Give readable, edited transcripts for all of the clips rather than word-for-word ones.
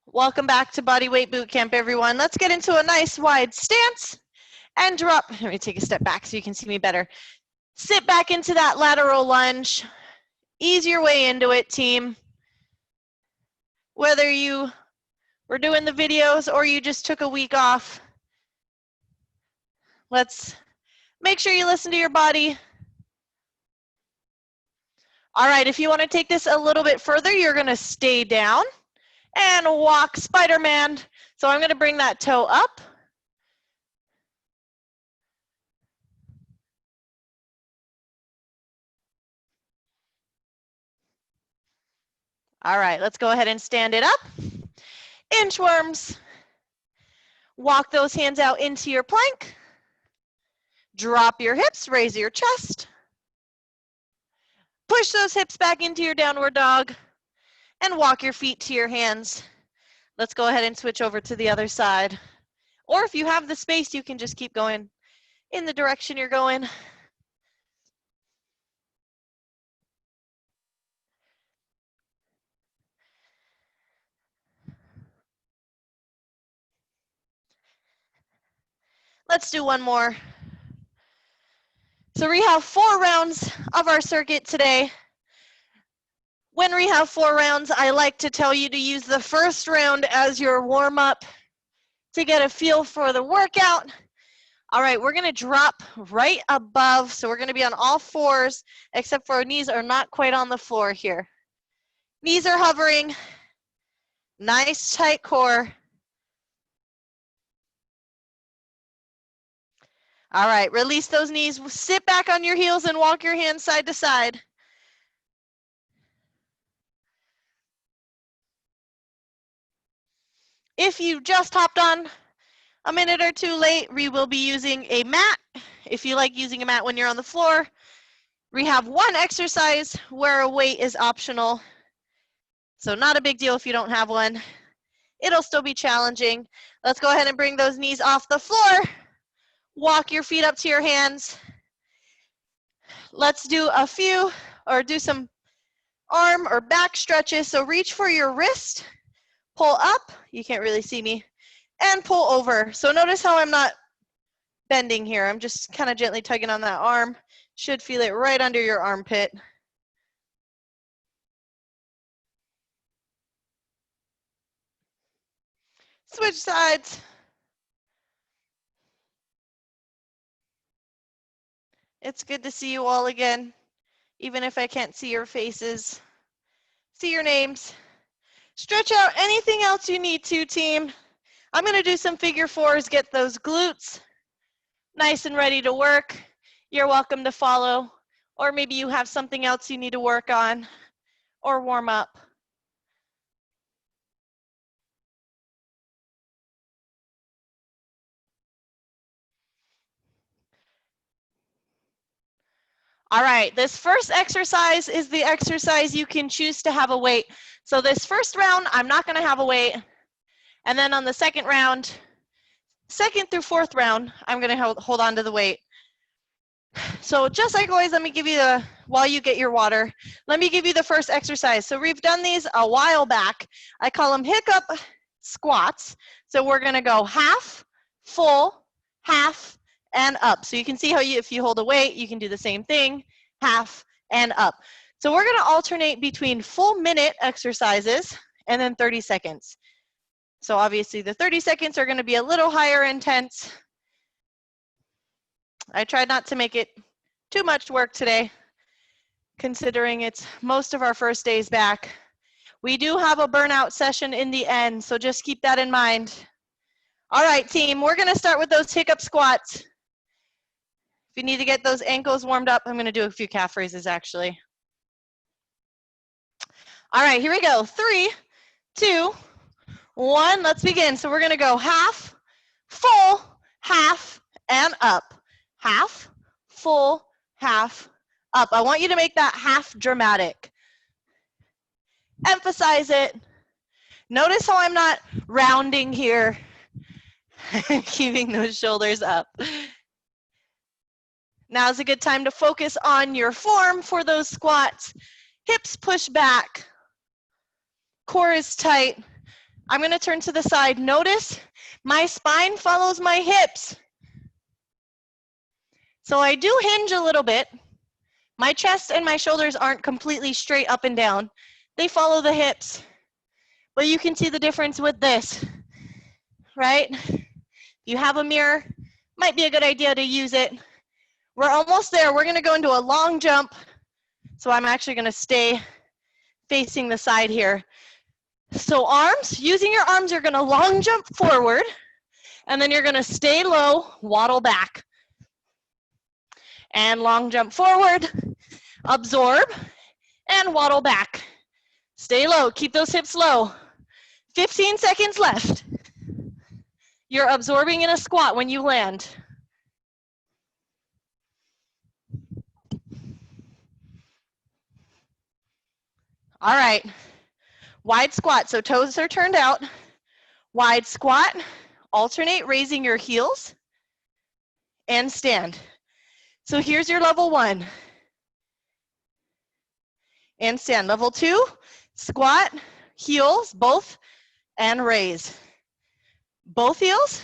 Welcome back to Bodyweight Bootcamp, everyone. Let's get into a nice wide stance and drop. Let me take a step back so you can see me better. Sit back into that lateral lunge. Ease your way into it, team. Whether you were doing the videos or you just took a week off, let's make sure you listen to your body. All right, if you want to take this a little bit further, you're going to stay down and walk Spider-Man. So I'm going to bring that toe up. All right, let's go ahead and stand it up. Inchworms. Walk those hands out into your plank. Drop your hips, raise your chest. Push those hips back into your downward dog and walk your feet to your hands. Let's go ahead and switch over to the other side. Or if you have the space, you can just keep going in the direction you're going. Let's do one more. So we have 4 rounds of our circuit today. When we have 4 rounds, I like to tell you to use the first round as your warm-up to get a feel for the workout. All right, we're gonna drop right above, so we're gonna be on all 4s, except for our knees are not quite on the floor here. Knees are hovering, nice tight core. All right, release those knees, sit back on your heels and walk your hands side to side. If you just hopped on a minute or two late, we will be using a mat. If you like using a mat when you're on the floor, we have one exercise where a weight is optional. So not a big deal if you don't have one. It'll still be challenging. Let's go ahead and bring those knees off the floor. Walk your feet up to your hands. Let's do a few, or do some arm or back stretches. So reach for your wrist, pull up, you can't really see me, and pull over. So notice how I'm not bending here. I'm just kind of gently tugging on that arm. Should feel it right under your armpit. Switch sides. It's good to see you all again, even if I can't see your faces. See your names. Stretch out anything else you need to, team. I'm going to do some figure 4s, get those glutes nice and ready to work. You're welcome to follow, or maybe you have something else you need to work on or warm up. All right, this first exercise is the exercise you can choose to have a weight. So this first round, I'm not going to have a weight. And then on the second round, 2nd through 4th round, I'm going to hold on to the weight. So just like always, let me give you while you get your water, let me give you the first exercise. So we've done these a while back. I call them hiccup squats. So we're going to go half, full, half, and up. So you can see how if you hold a weight, you can do the same thing, half and up. So we're going to alternate between full minute exercises and then 30 seconds. So obviously the 30 seconds are going to be a little higher intense. I tried not to make it too much work today, considering it's most of our first days back. We do have a burnout session in the end, so just keep that in mind. All right, team, we're going to start with those hiccup squats. If you need to get those ankles warmed up, I'm going to do a few calf raises, actually. All right, here we go. 3, 2, 1. Let's begin. So we're going to go half, full, half, and up. Half, full, half, up. I want you to make that half dramatic. Emphasize it. Notice how I'm not rounding here, keeping those shoulders up. Now's a good time to focus on your form for those squats. Hips push back. Core is tight. I'm going to turn to the side. Notice my spine follows my hips. So I do hinge a little bit. My chest and my shoulders aren't completely straight up and down. They follow the hips. But you can see the difference with this, right? You have a mirror, might be a good idea to use it. We're almost there. We're going to go into a long jump. So I'm actually going to stay facing the side here. So arms, using your arms, you're going to long jump forward, and then you're going to stay low, waddle back. And long jump forward, absorb, and waddle back. Stay low, keep those hips low. 15 seconds left. You're absorbing in a squat when you land. All right, wide squat, so toes are turned out. Wide squat, alternate raising your heels and stand. So here's your level 1. And stand. Level 2, squat, heels, both, and raise. Both heels.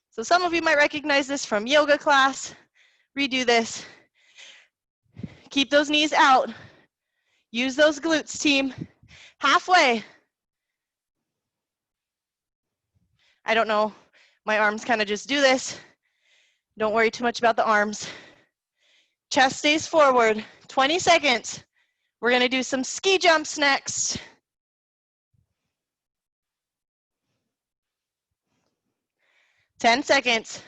So some of you might recognize this from yoga class. Redo this. Keep those knees out. Use those glutes, team. Halfway. I don't know. My arms kind of just do this. Don't worry too much about the arms. Chest stays forward. 20 seconds. We're going to do some ski jumps next. Ten seconds.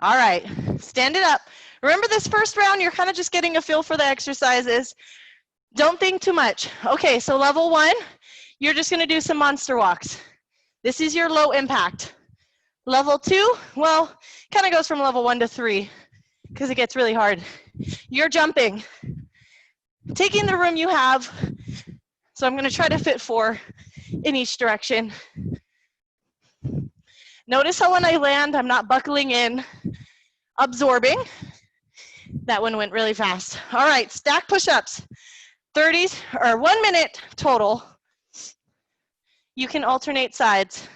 All right, stand it up. Remember this first round, you're kind of just getting a feel for the exercises. Don't think too much. Okay, so level 1, you're just going to do some monster walks. This is your low impact. Level 2, well, kind of goes from level 1 to 3 because it gets really hard. You're jumping, taking the room you have. So I'm going to try to fit 4 in each direction. Notice how when I land, I'm not buckling in, absorbing. That one went really fast. All right, stack push-ups. 30s or 1 minute total. You can alternate sides.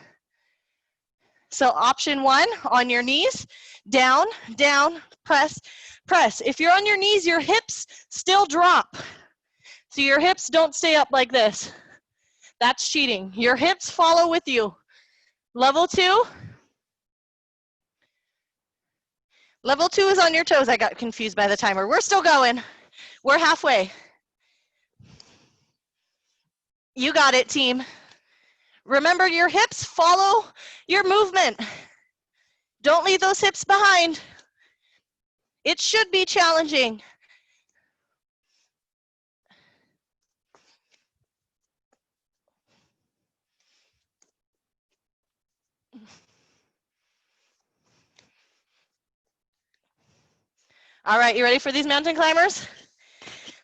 So option 1, on your knees, down, down, press, press. If you're on your knees, your hips still drop. So your hips don't stay up like this. That's cheating. Your hips follow with you. Level 2. Level 2 is on your toes. I got confused by the timer. We're still going. We're halfway. You got it, team. Remember, your hips follow your movement. Don't leave those hips behind. It should be challenging. All right, you ready for these mountain climbers?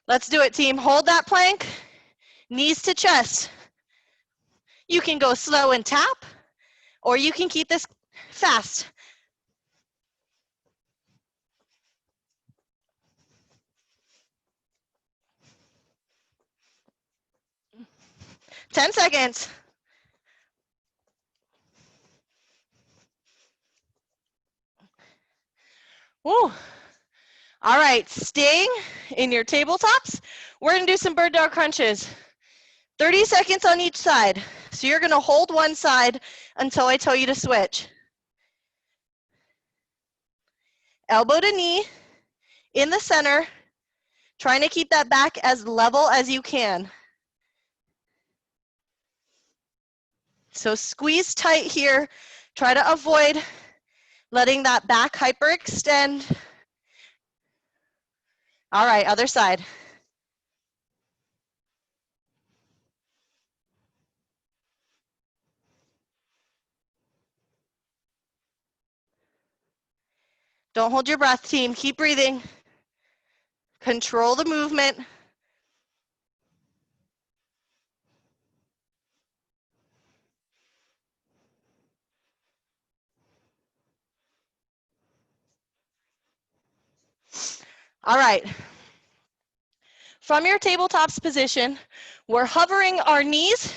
Let's do it, team. Hold that plank, knees to chest. You can go slow and tap, or you can keep this fast. Ten seconds. Woo. All right, staying in your tabletops, we're gonna do some bird dog crunches. 30 seconds on each side. So you're gonna hold one side until I tell you to switch. Elbow to knee, in the center, trying to keep that back as level as you can. So squeeze tight here. Try to avoid letting that back hyperextend. All right, other side. Don't hold your breath, team. Keep breathing. Control the movement. All right. From your tabletops position, we're hovering our knees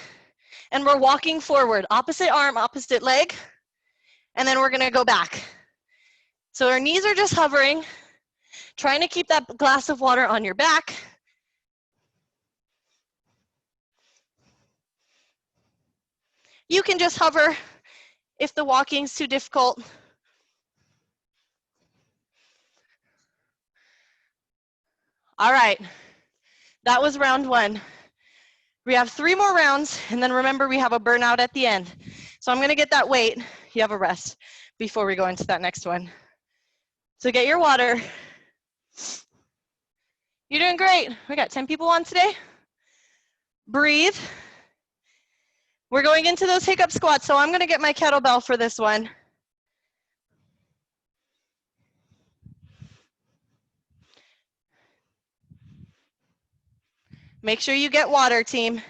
and we're walking forward, opposite arm, opposite leg, and then we're gonna go back. So our knees are just hovering, trying to keep that glass of water on your back. You can just hover if the walking's too difficult. All right, that was round 1. We have 3 more rounds, and then remember we have a burnout at the end. So I'm gonna get that weight. You have a rest before we go into that next one. So get your water. You're doing great. We got 10 people on today. Breathe. We're going into those hiccup squats, so I'm gonna get my kettlebell for this one. Make sure you get water, team.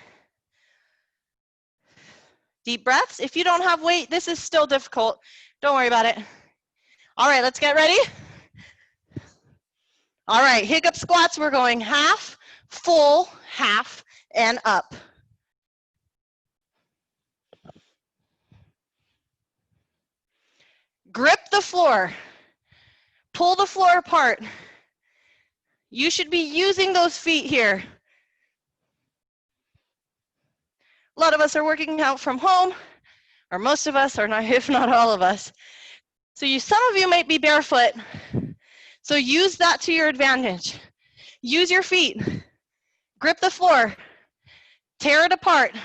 Deep breaths. If you don't have weight, this is still difficult. Don't worry about it. All right, let's get ready. All right, hiccup squats. We're going half, full, half, and up. Grip the floor. Pull the floor apart. You should be using those feet here. A lot of us are working out from home, or most of us are not, if not all of us. So some of you might be barefoot. So use that to your advantage. Use your feet. Grip the floor. Tear it apart.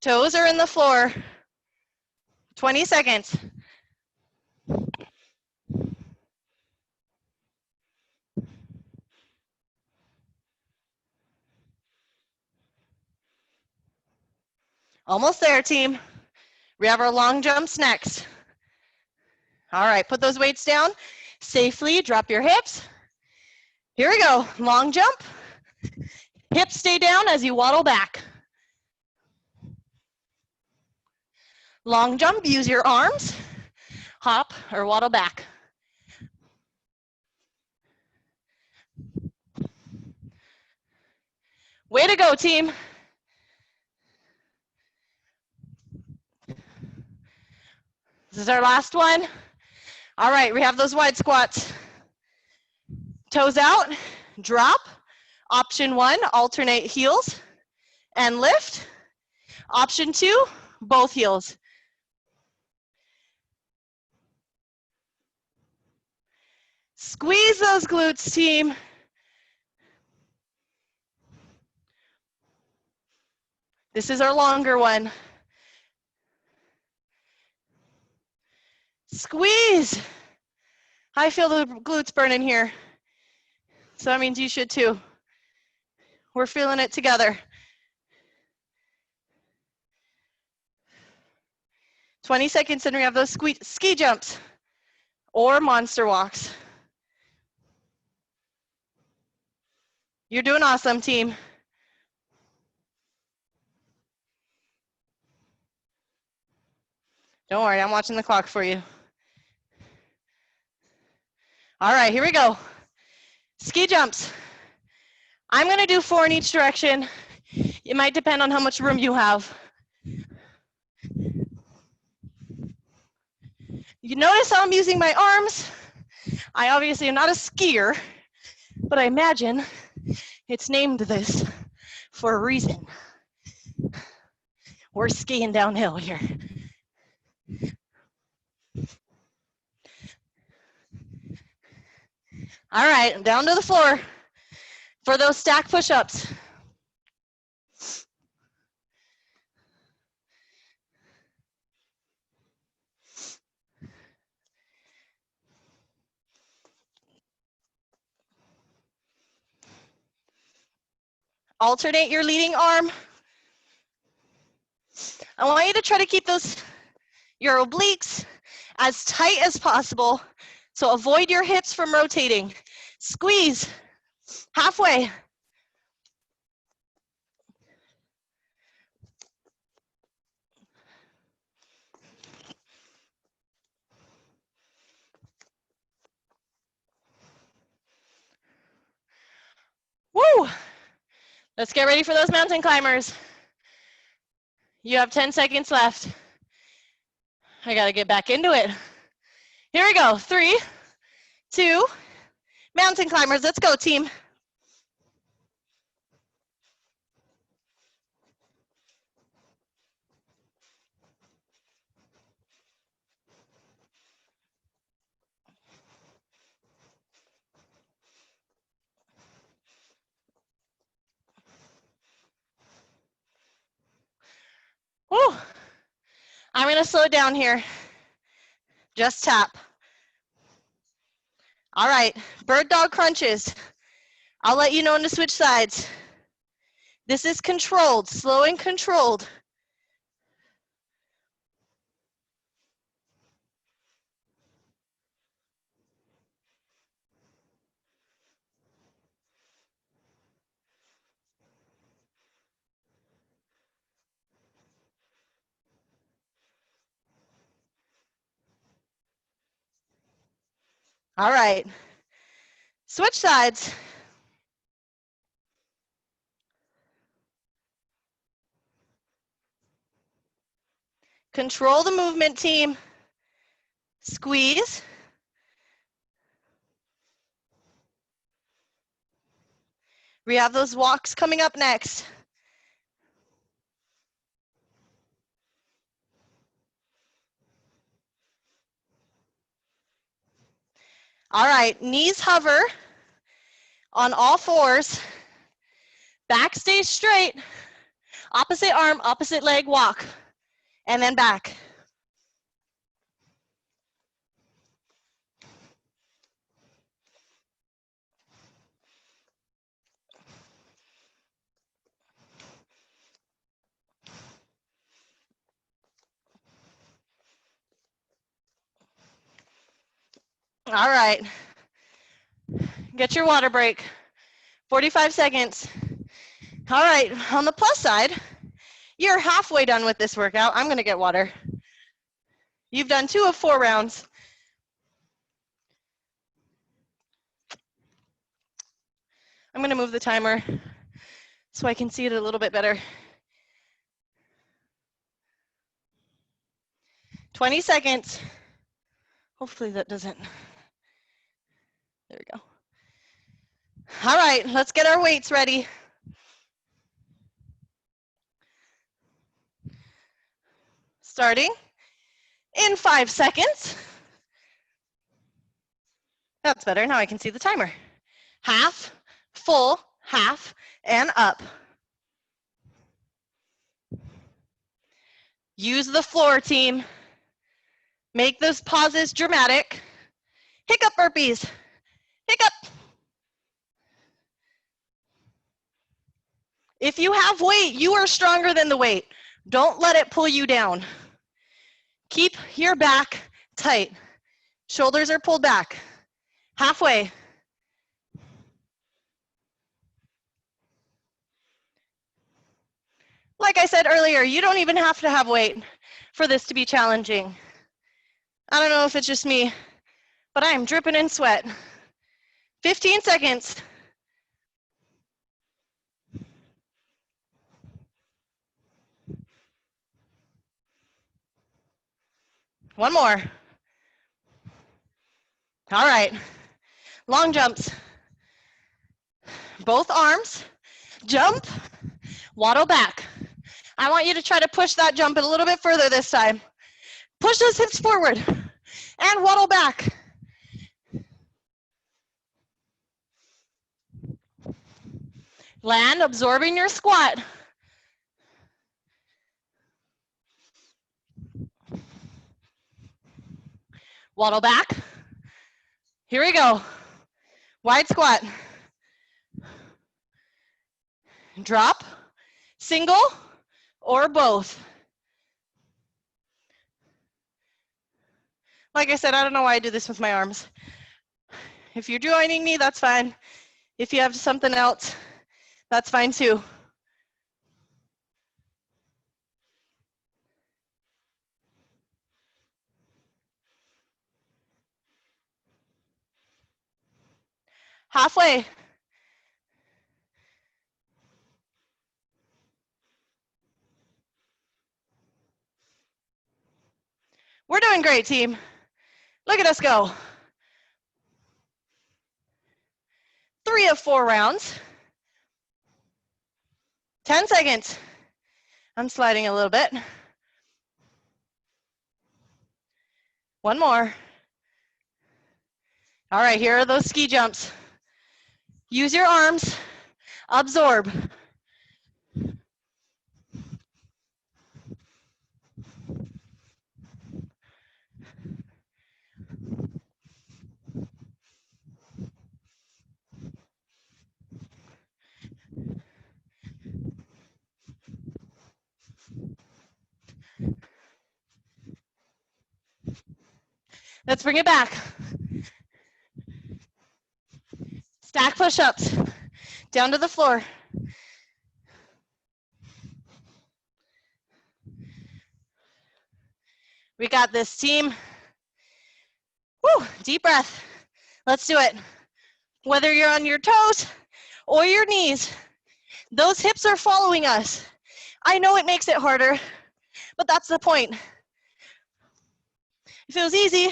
Toes are in the floor. 20 seconds. Almost there, team. We have our long jumps next. All right, put those weights down safely. Drop your hips. Here we go. Long jump. Hips stay down as you waddle back. Long jump, use your arms. Hop or waddle back. Way to go, team. This is our last one. All right, we have those wide squats. Toes out, drop. Option 1, alternate heels and lift. Option 2, both heels. Squeeze those glutes, team. This is our longer one. Squeeze. I feel the glutes burning here. So that means you should too. We're feeling it together. 20 seconds and we have those ski jumps or monster walks. You're doing awesome, team. Don't worry, I'm watching the clock for you. All right, here we go. Ski jumps. I'm gonna do 4 in each direction. It might depend on how much room you have. You notice how I'm using my arms. I obviously am not a skier, but I imagine it's named this for a reason. We're skiing downhill here. All right, down to the floor for those stack push-ups. Alternate your leading arm. I want you to try to keep your obliques as tight as possible. So avoid your hips from rotating. Squeeze halfway. Let's get ready for those mountain climbers. You have 10 seconds left. I gotta get back into it. Here we go, 3, 2, mountain climbers, let's go team. Woo. I'm gonna slow down here. Just tap. All right, bird dog crunches. I'll let you know when to switch sides. This is controlled, slow and controlled. All right, switch sides. Control the movement, team. Squeeze. We have those walks coming up next. All right, knees hover on all fours. Back stays straight. Opposite arm, opposite leg walk. And then back. All right, get your water break. 45 seconds. All right, on the plus side, you're halfway done with this workout. I'm gonna get water. You've done 2 of 4 rounds. I'm gonna move the timer so I can see it a little bit better. 20 seconds. Hopefully that doesn't. There we go. All right, let's get our weights ready. Starting in 5 seconds. That's better, now I can see the timer. Half, full, half, and up. Use the floor, team. Make those pauses dramatic. Hiccup burpees. Hiccup. If you have weight, you are stronger than the weight. Don't let it pull you down. Keep your back tight. Shoulders are pulled back. Halfway. Like I said earlier, you don't even have to have weight for this to be challenging. I don't know if it's just me, but I am dripping in sweat. 15 seconds. One more. All right, long jumps. Both arms, jump, waddle back. I want you to try to push that jump a little bit further this time. Push those hips forward and waddle back. Land, absorbing your squat. Waddle back. Here we go. Wide squat. Drop, single, or both. Like I said, I don't know why I do this with my arms. If you're joining me, that's fine. If you have something else, that's fine too. Halfway. Doing great, team. Look at us go. 3 of 4 rounds. 10 seconds. I'm sliding a little bit. One more. All right, here are those ski jumps. Use your arms. Absorb. Let's bring it back. Stack push-ups. Down to the floor. We got this, team. Woo, deep breath. Let's do it. Whether you're on your toes or your knees, those hips are following us. I know it makes it harder, but that's the point. If it was easy,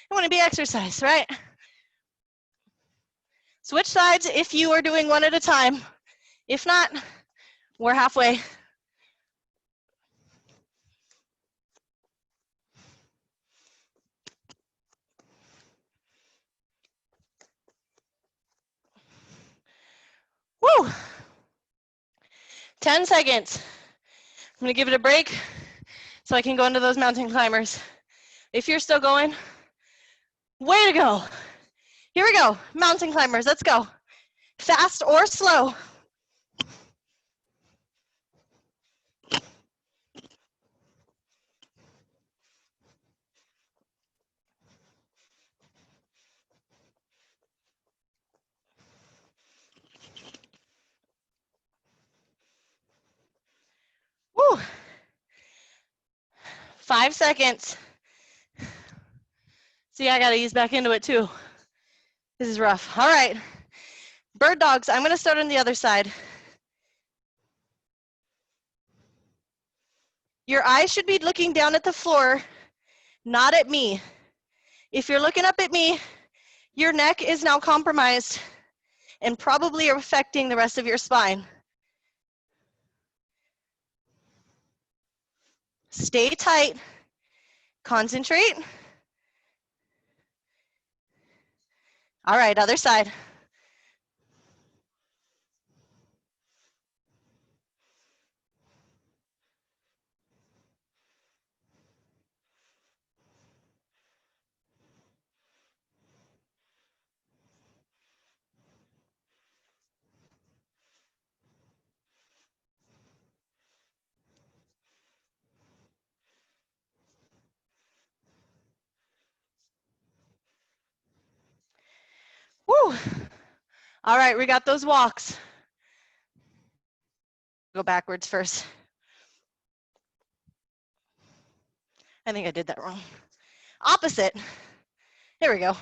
it wouldn't be exercise, right? Switch sides if you are doing one at a time. If not, we're halfway. Woo! 10 seconds. I'm gonna give it a break so I can go into those mountain climbers. If you're still going, way to go. Here we go, mountain climbers, let's go. Fast or slow. Woo. 5 seconds. See, I gotta ease back into it too. This is rough. All right, bird dogs, I'm gonna start on the other side. Your eyes should be looking down at the floor, not at me. If you're looking up at me, your neck is now compromised and probably affecting the rest of your spine. Stay tight, concentrate. All right, other side. Woo. All right, we got those walks. Go backwards first. I think I did that wrong. Opposite. Here we go.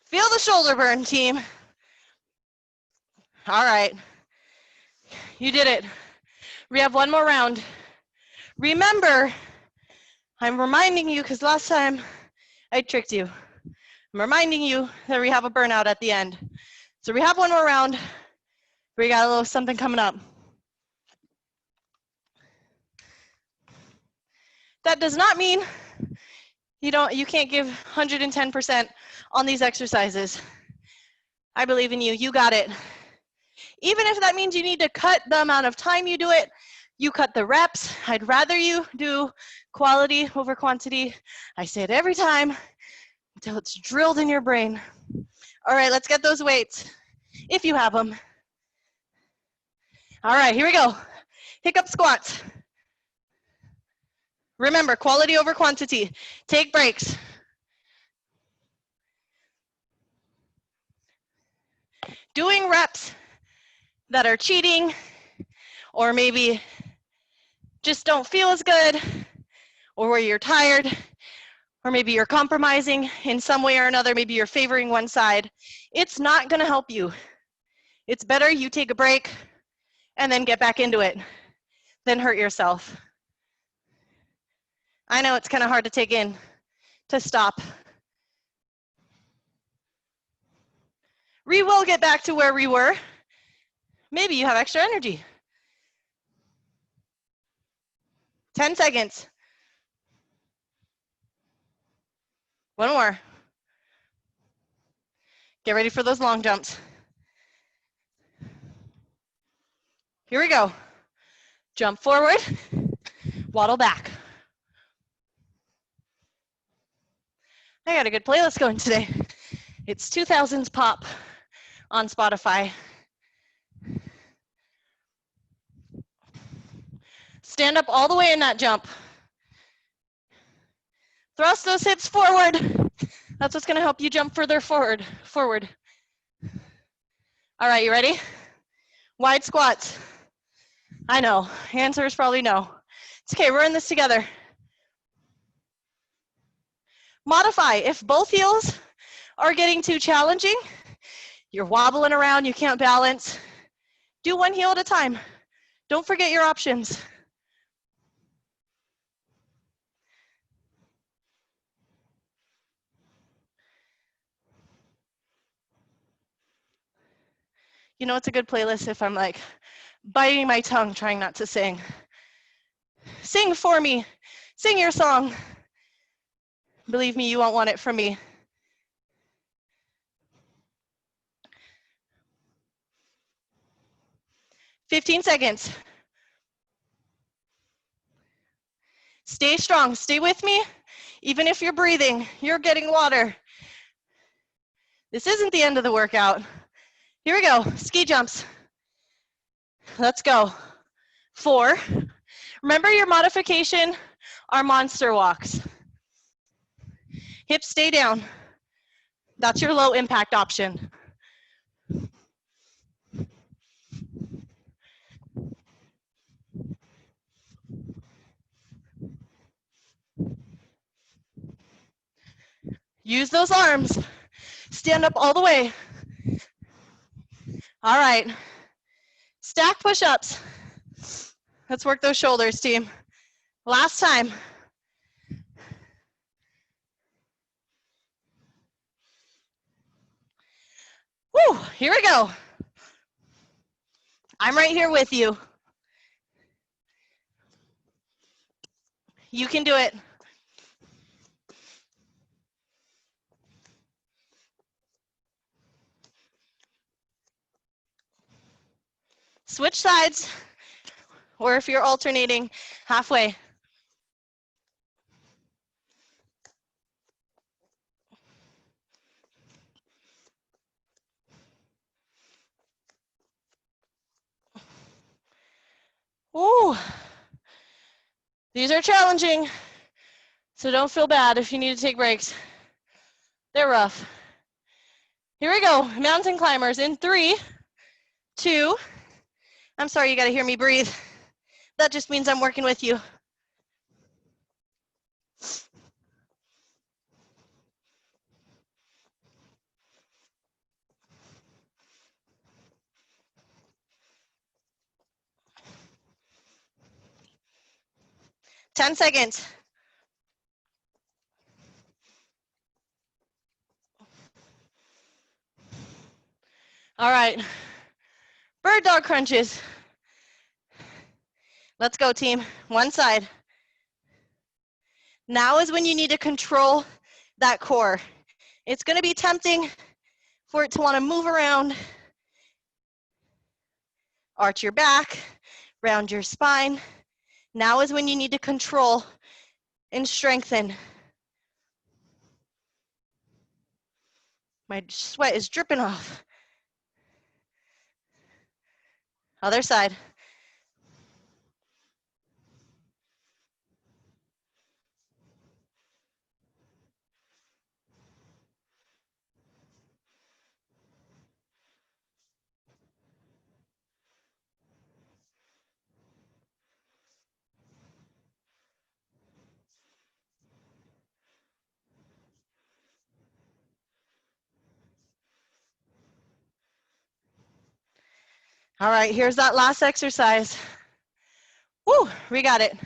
Feel the shoulder burn, team. All right. You did it. We have one more round. Remember, I'm reminding you, because last time I tricked you. I'm reminding you that we have a burnout at the end. So we have one more round. We got a little something coming up. That does not mean you can't give 110% on these exercises. I believe in you. You got it. Even if that means you need to cut the amount of time you do it, you cut the reps. I'd rather you do quality over quantity. I say it every time until it's drilled in your brain. All right, let's get those weights, if you have them. All right, here we go. Hiccup squats. Remember, quality over quantity. Take breaks. Doing reps that are cheating or maybe just don't feel as good or where you're tired, or maybe you're compromising in some way or another, maybe you're favoring one side, it's not gonna help you. It's better you take a break and then get back into it than hurt yourself. I know it's kind of hard to take in, to stop. We will get back to where we were. Maybe you have extra energy. 10 seconds. One more. Get ready for those long jumps. Here we go. Jump forward, waddle back. I got a good playlist going today. It's 2000s pop on Spotify. Stand up all the way in that jump. Thrust those hips forward. That's what's gonna help you jump further forward. All right, you ready? Wide squats. I know, answer is probably no. It's okay, we're in this together. Modify, if both heels are getting too challenging, you're wobbling around, you can't balance, do one heel at a time. Don't forget your options. You know, it's a good playlist if I'm like biting my tongue, trying not to sing. Sing for me, sing your song. Believe me, you won't want it from me. "15 seconds. Stay strong, stay with me. Even if you're breathing, you're getting water. This isn't the end of the workout. Here we go, ski jumps. Let's go. 4. Remember your modification are monster walks. Hips stay down. That's your low impact option. Use those arms. Stand up all the way. All right. Stack push-ups. Let's work those shoulders, team. Last time. Woo, here we go. I'm right here with you. You can do it. Switch sides, or if you're alternating, halfway. Ooh, these are challenging, so don't feel bad if you need to take breaks. They're rough. Here we go, mountain climbers in 3, 2, I'm sorry, you gotta hear me breathe. That just means I'm working with you. Ten seconds. All right, bird dog crunches. Let's go, team. One side. Now is when you need to control that core. It's gonna be tempting for it to wanna move around. Arch your back, round your spine. Now is when you need to control and strengthen. My sweat is dripping off. Other side. All right, here's that last exercise. Woo, we got it.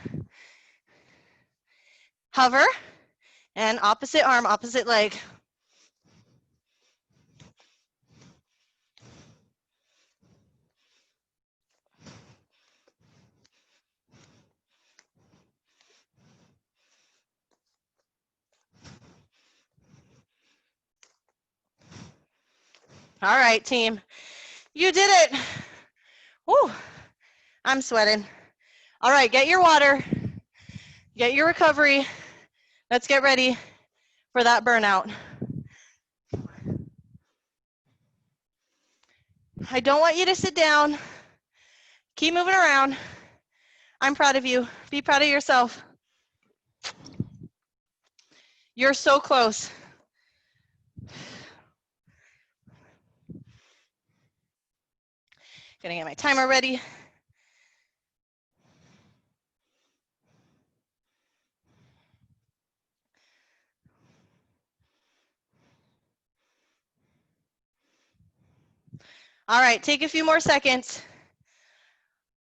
Hover and opposite arm, opposite leg. All right, team. You did it. Woo, I'm sweating. All right, get your water, get your recovery. Let's get ready for that burnout. I don't want you to sit down. Keep moving around. I'm proud of you. Be proud of yourself. You're so close. Gonna get my timer ready. All right, take a few more seconds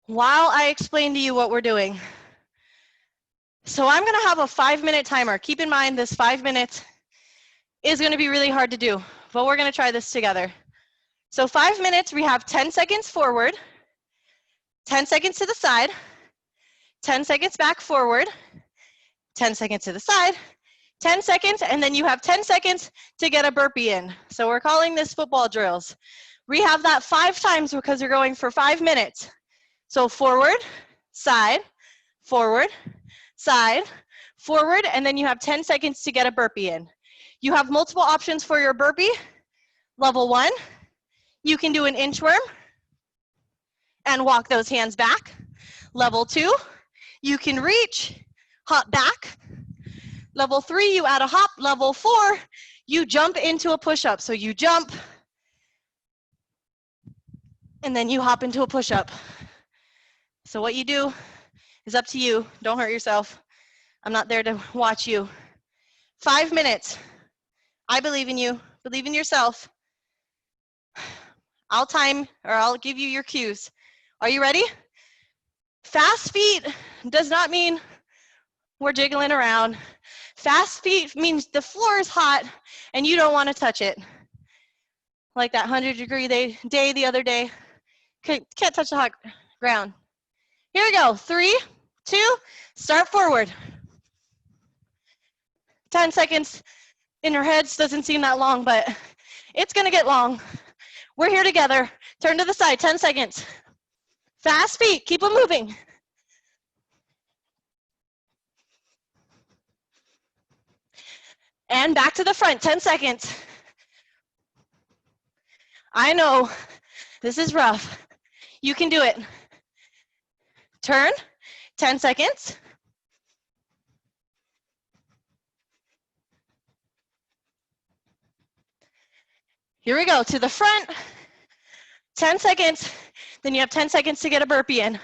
while I explain to you what we're doing. So I'm gonna have a 5-minute timer. Keep in mind this 5 minutes is gonna be really hard to do, but we're gonna try this together. So 5 minutes, we have 10 seconds forward, 10 seconds to the side, 10 seconds back forward, 10 seconds to the side, 10 seconds, and then you have 10 seconds to get a burpee in. So we're calling this football drills. We have that 5 times because you're going for 5 minutes. So forward, side, forward, side, forward, and then you have 10 seconds to get a burpee in. You have multiple options for your burpee. Level 1, you can do an inchworm and walk those hands back. Level 2, you can reach, hop back. Level 3, you add a hop. Level 4, you jump into a push-up. So you jump, and then you hop into a push-up. So what you do is up to you. Don't hurt yourself. I'm not there to watch you. 5 minutes. I believe in you. Believe in yourself. I'll time, or I'll give you your cues. Are you ready? Fast feet does not mean we're jiggling around. Fast feet means the floor is hot and you don't want to touch it. Like that 100-degree day the other day. Can't touch the hot ground. Here we go. 3, 2, start forward. 10 seconds in our heads doesn't seem that long, but it's gonna get long. We're here together. Turn to the side, 10 seconds. Fast feet, keep them moving. And back to the front, 10 seconds. I know, this is rough. You can do it. Turn, 10 seconds. Here we go, to the front, 10 seconds. Then you have 10 seconds to get a burpee in.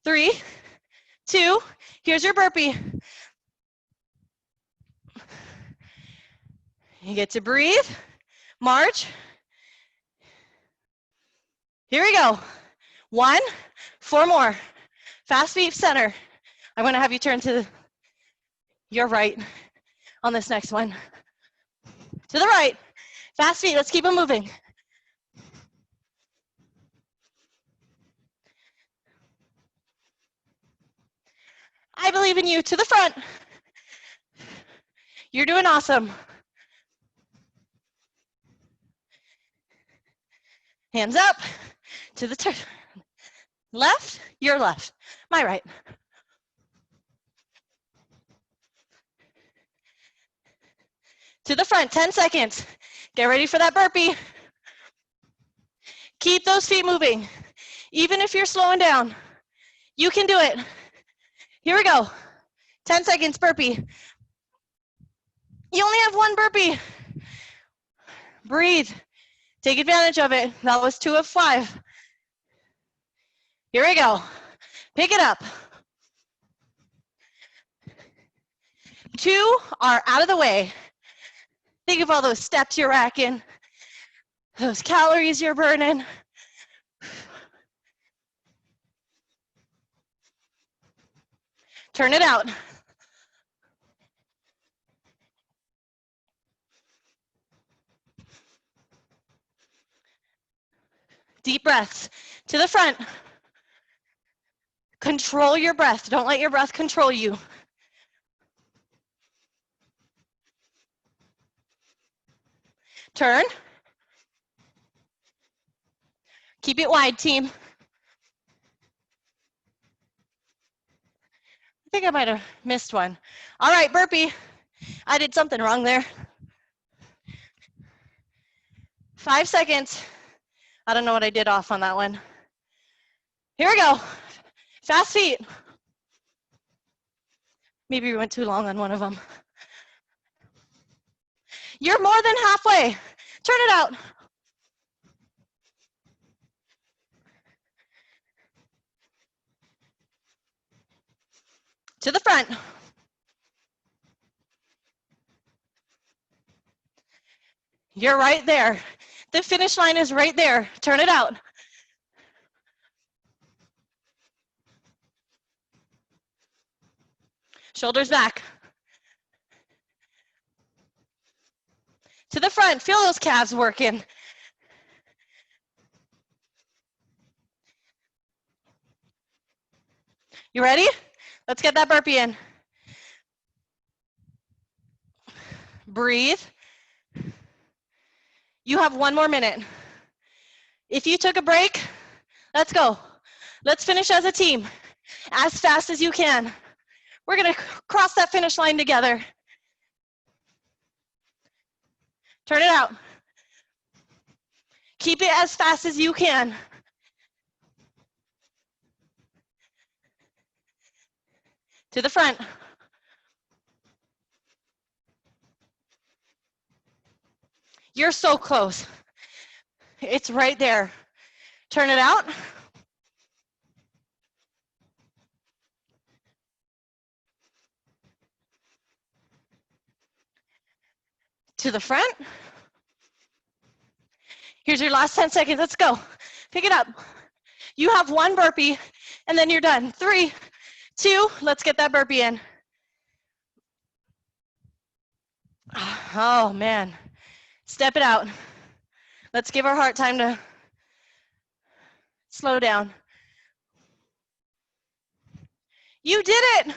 3, 2, here's your burpee. You get to breathe, march. Here we go. 1, 4 more. Fast feet center. I'm gonna have you turn to your right on this next one. To the right. Fast feet, let's keep them moving. I believe in you, to the front. You're doing awesome. Hands up, to the left, your left, my right. To the front, 10 seconds. Get ready for that burpee. Keep those feet moving. Even if you're slowing down, you can do it. Here we go. 10 seconds, burpee. You only have 1 burpee. Breathe. Take advantage of it. That was 2 of 5. Here we go. Pick it up. 2 are out of the way. Think of all those steps you're racking. Those calories you're burning. Turn it out. Deep breaths to the front. Control your breath. Don't let your breath control you. Turn. Keep it wide, team. I think I might have missed one. All right, burpee. I did something wrong there. 5 seconds. I don't know what I did off on that one. Here we go. Fast feet. Maybe we went too long on one of them. You're more than halfway. Turn it out. To the front. You're right there. The finish line is right there. Turn it out. Shoulders back. To the front. Feel those calves working. You ready? Let's get that burpee in. Breathe. You have 1 more minute. If you took a break, let's go. Let's finish as a team, as fast as you can. We're gonna cross that finish line together. Turn it out. Keep it as fast as you can. To the front. You're so close. It's right there. Turn it out. To the front. Here's your last 10 seconds. Let's go. Pick it up. You have 1 burpee, and then you're done. 3, 2, let's get that burpee in. Oh, man. Step it out. Let's give our heart time to slow down. You did it.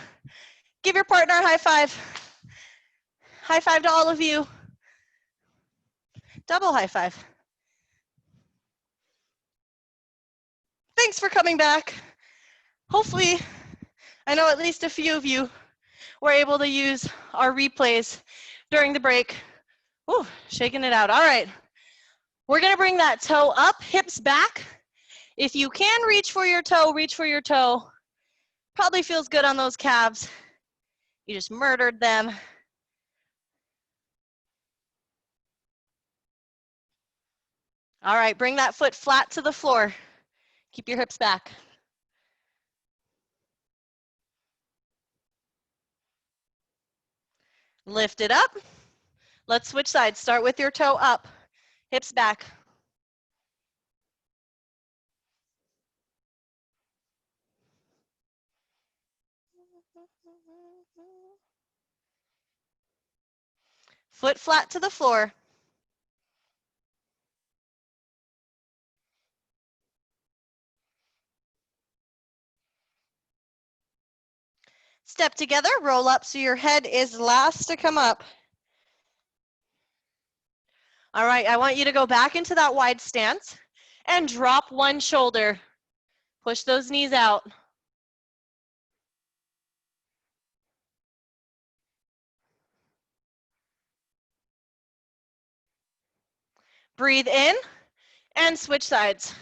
Give your partner a high five. High five to all of you. Double high five. Thanks for coming back. Hopefully, I know at least a few of you were able to use our replays during the break. Ooh, shaking it out. All right. We're going to bring that toe up, hips back. If you can reach for your toe, reach for your toe. Probably feels good on those calves. You just murdered them. All right, bring that foot flat to the floor. Keep your hips back. Lift it up. Let's switch sides. Start with your toe up, hips back. Foot flat to the floor. Step together, roll up so your head is last to come up. All right, I want you to go back into that wide stance and drop one shoulder. Push those knees out. Breathe in and switch sides.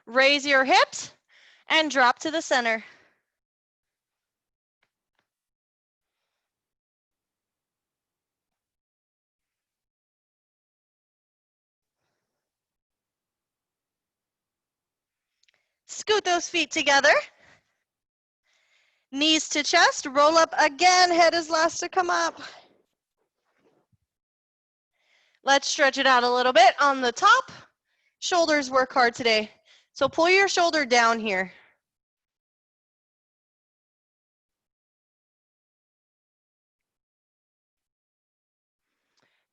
Raise your hips and drop to the center. Scoot those feet together. Knees to chest, roll up again, head is last to come up. Let's stretch it out a little bit on the top. Shoulders work hard today. So pull your shoulder down here.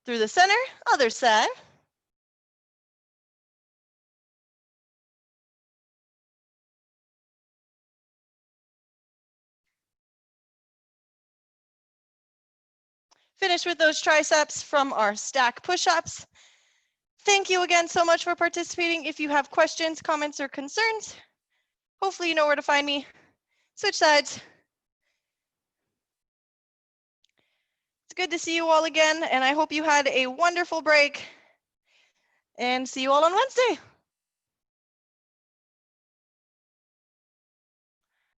Through the center, other side. Finish with those triceps from our stack push-ups. Thank you again so much for participating. If you have questions, comments, or concerns, hopefully you know where to find me. Switch sides. It's good to see you all again, and I hope you had a wonderful break. And see you all on Wednesday.